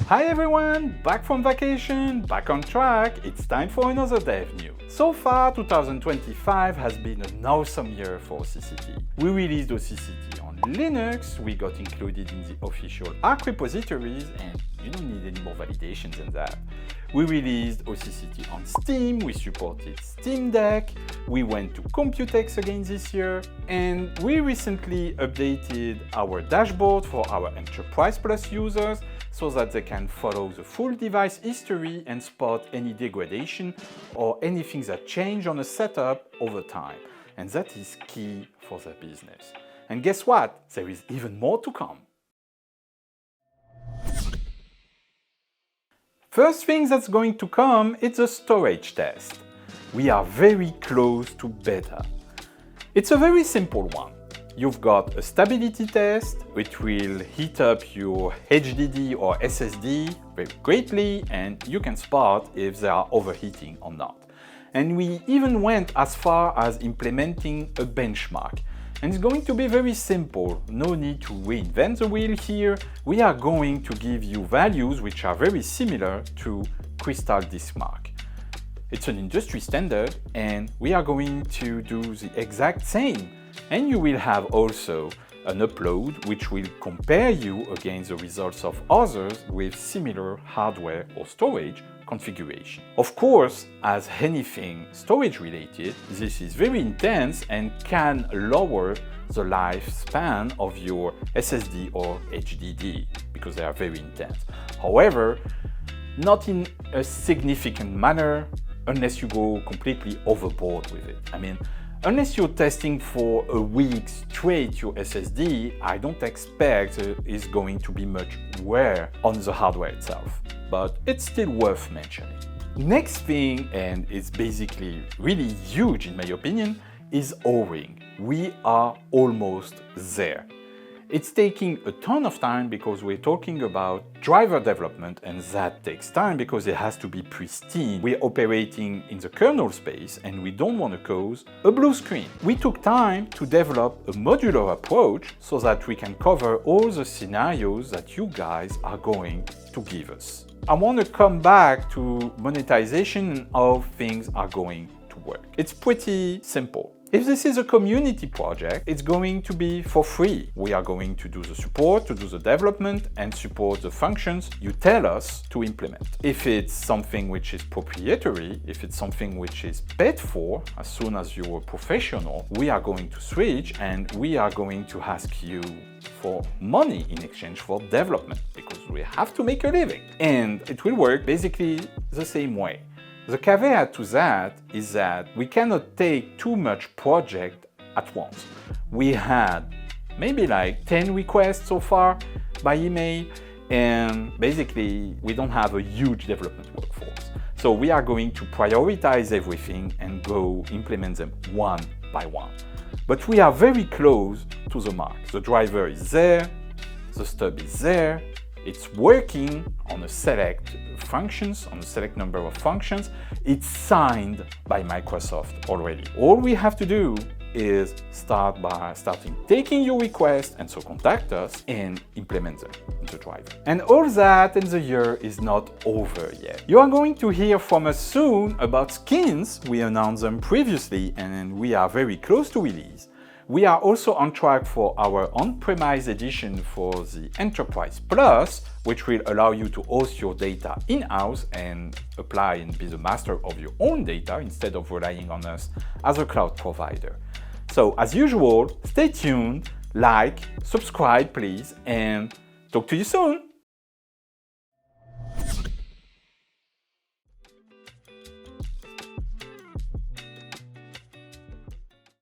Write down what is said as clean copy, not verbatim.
Hi everyone, back from vacation, back on track, it's time for another dev news. So far, 2025 has been an awesome year for OCCT. We released OCCT on Linux, we got included in the official Arc repositories, and you don't need any more validations than that. We released OCCT on Steam, we supported Steam Deck, we went to Computex again this year, and we recently updated our dashboard for our Enterprise Plus users so that they can follow the full device history and spot any degradation or anything that changed on a setup over time. And that is key for their business. And guess what? There is even more to come. First thing that's going to come is a storage test. We are very close to beta. It's a very simple one. You've got a stability test, which will heat up your HDD or SSD very greatly, and you can spot if they are overheating or not. And we even went as far as implementing a benchmark. And it's going to be very simple, no need to reinvent the wheel here. We are going to give you values which are very similar to Crystal Disk Mark. It's an industry standard, and we are going to do the exact same. And you will have also an upload which will compare you against the results of others with similar hardware or storage configuration. Of course, as anything storage related, this is very intense and can lower the lifespan of your SSD or HDD because they are very intense. However, not in a significant manner unless you go completely overboard with it. I mean, unless you're testing for a week straight your SSD, I don't expect it's going to be much wear on the hardware itself, but it's still worth mentioning. Next thing, and it's basically really huge in my opinion, is O-ring. We are almost there. It's taking a ton of time because we're talking about driver development, and that takes time because it has to be pristine. We're operating in the kernel space and we don't want to cause a blue screen. We took time to develop a modular approach so that we can cover all the scenarios that you guys are going to give us. I want to come back to monetization and how things are going to work. It's pretty simple. If this is a community project, it's going to be for free. We are going to do the support, to do the development, and support the functions you tell us to implement. If it's something which is proprietary, if it's something which is paid for, as soon as you're a professional, we are going to switch and we are going to ask you for money in exchange for development because we have to make a living. And it will work basically the same way. The caveat to that is that we cannot take too much project at once. We had maybe like 10 requests so far by email, and basically we don't have a huge development workforce. So we are going to prioritize everything and go implement them one by one. But we are very close to the mark. The driver is there, the stub is there, it's working on a select functions, on a select number of functions. It's signed by Microsoft already. All we have to do is start by taking your request, and so contact us and implement them in the driver. And all that in the year is not over yet. You are going to hear from us soon about skins. We announced them previously and we are very close to release. We are also on track for our on-premise edition for the Enterprise Plus, which will allow you to host your data in-house and apply and be the master of your own data instead of relying on us as a cloud provider. So as usual, stay tuned, like, subscribe please, and talk to you soon.